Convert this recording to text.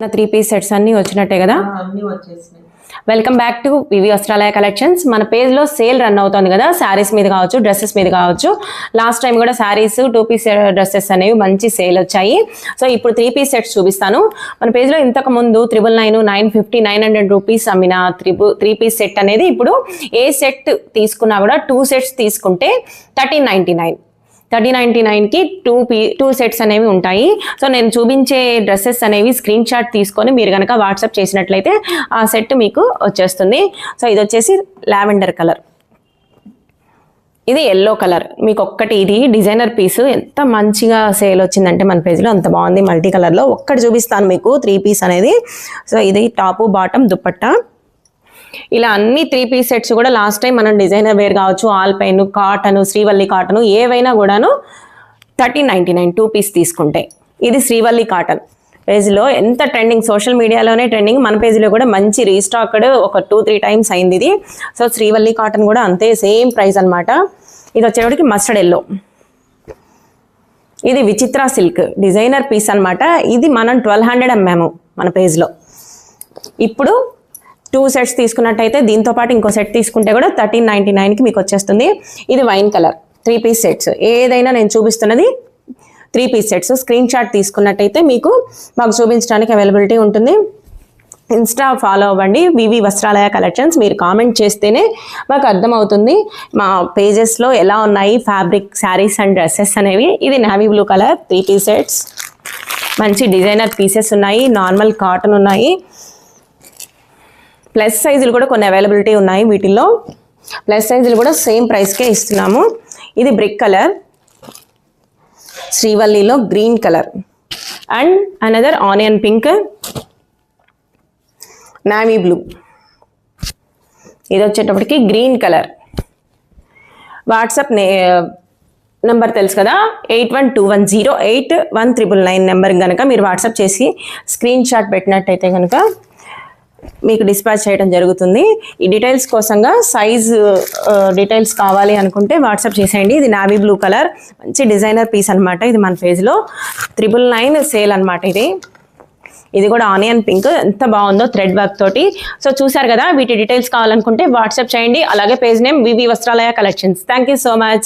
నా 3 piece sets అన్ని వచ్చినట్టే కదా. అన్ని వచ్చేసినాయి. Welcome back to VV Vastralaya collections. మన పేజ్ లో సేల్ రన్ అవుతుంది కదా, శారీస్ మీద కావచ్చు, డ్రెస్సెస్ మీద కావచ్చు. లాస్ట్ టైం కూడా శారీస్ 2 పీస్ డ్రెస్సెస్ అనేవి మంచి సేల్ వచ్చాయి. సో ఇప్పుడు 3 పీస్ సెట్స్ చూపిస్తాను. మన పేజ్ లో ఇంతకు ముందు 999, 950, 900 రూపీస్ అమ్మిన 3 పీస్ సెట్ అనేది ఇప్పుడు ఏ సెట్ తీసుకున్నా కూడా 2 సెట్స్ తీసుకుంటే 1399కి 2 సెట్స్ అనేవి ఉంటాయి. సో నేను చూపించే డ్రెస్సెస్ అనేవి స్క్రీన్ షాట్ తీసుకొని మీరు కనుక వాట్సాప్ చేసినట్లయితే ఆ సెట్ మీకు వచ్చేస్తుంది. సో ఇది వచ్చేసి లావెండర్ కలర్, ఇది ఎల్లో కలర్. మీకు ఒక్కటి ఇది డిజైనర్ పీస్ ఎంత మంచిగా సేల్ వచ్చిందంటే మన పేజ్లో అంత బాగుంది. మల్టీ కలర్లో ఒక్కటి చూపిస్తాను మీకు 3 పీస్ అనేది. సో ఇది టాపు బాటమ్ దుపట్టా. ఇలా అన్ని 3 పీస్ సెట్స్ కూడా లాస్ట్ టైం మనం డిజైనర్ వేర్ కావచ్చు, all pine, cotton, Srivalli cotton ఏవైనా కూడాను 1399 2 పీస్ తీసుకుంటే. ఇది శ్రీవల్లి కాటన్ పేజ్లో ఎంత ట్రెండింగ్, సోషల్ మీడియాలోనే ట్రెండింగ్. మన పేజ్లో కూడా మంచి రీస్టాక్డ్ ఒక 2-3 టైమ్స్ అయింది ఇది. సో శ్రీవల్లి కాటన్ కూడా అంతే, సేమ్ ప్రైస్ అనమాట. ఇది వచ్చేటికి మస్టర్డ్ ఎల్లో. ఇది విచిత్ర సిల్క్ డిజైనర్ పీస్ అనమాట. ఇది మనం 1200 అమ్మాము మన పేజ్లో. ఇప్పుడు 2 సెట్స్ తీసుకున్నట్టయితే దీంతో పాటు ఇంకో సెట్ తీసుకుంటే కూడా 1399కి మీకు వచ్చేస్తుంది. ఇది వైన్ కలర్ 3 పీస్ సెట్స్. ఏదైనా నేను చూపిస్తున్నది 3 పీస్ సెట్స్. స్క్రీన్ షాట్ తీసుకున్నట్టయితే మీకు మాకు చూపించడానికి అవైలబిలిటీ ఉంటుంది. ఇన్స్టా ఫాలో అవ్వండి, వివి వస్త్రాలయ కలెక్షన్స్. మీరు కామెంట్ చేస్తేనే మాకు అర్థమవుతుంది మా పేజెస్లో ఎలా ఉన్నాయి ఫ్యాబ్రిక్, శారీస్ అండ్ డ్రెస్సెస్ అనేవి. ఇది navy blue colour 3 piece sets. మంచి డిజైనర్ పీసెస్ ఉన్నాయి, నార్మల్ కాటన్ ఉన్నాయి, ప్లస్ సైజులు కూడా కొన్ని అవైలబిలిటీ ఉన్నాయి. వీటిల్లో ప్లస్ సైజులు కూడా సేమ్ ప్రైస్కే ఇస్తున్నాము. ఇది బ్రిక్ కలర్, శ్రీవల్లిలో green colour and another onion pink, navy blue. ఇది వచ్చేటప్పటికి గ్రీన్ కలర్. వాట్సాప్ నెంబర్ తెలుసు కదా, 8121081999 నెంబర్ కనుక మీరు వాట్సాప్ చేసి స్క్రీన్ షాట్ పెట్టినట్టయితే కనుక మీకు డిస్పాచ్ చేయడం జరుగుతుంది. ఈ డీటెయిల్స్ కోసంగా సైజ్ డీటెయిల్స్ కావాలి అనుకుంటే వాట్సాప్ చేసేయండి. ఇది నావీ బ్లూ కలర్, మంచి డిజైనర్ పీస్ అనమాట. ఇది మన పేజ్లో 999 సేల్ అనమాట. ఇది కూడా ఆనియన్ పింక్, ఎంత బాగుందో థ్రెడ్ వర్క్ తోటి. సో చూసారు కదా, వీటి డీటెయిల్స్ కావాలనుకుంటే వాట్సాప్ చేయండి. అలాగే page name VV Vastralaya collections. Thank you so much.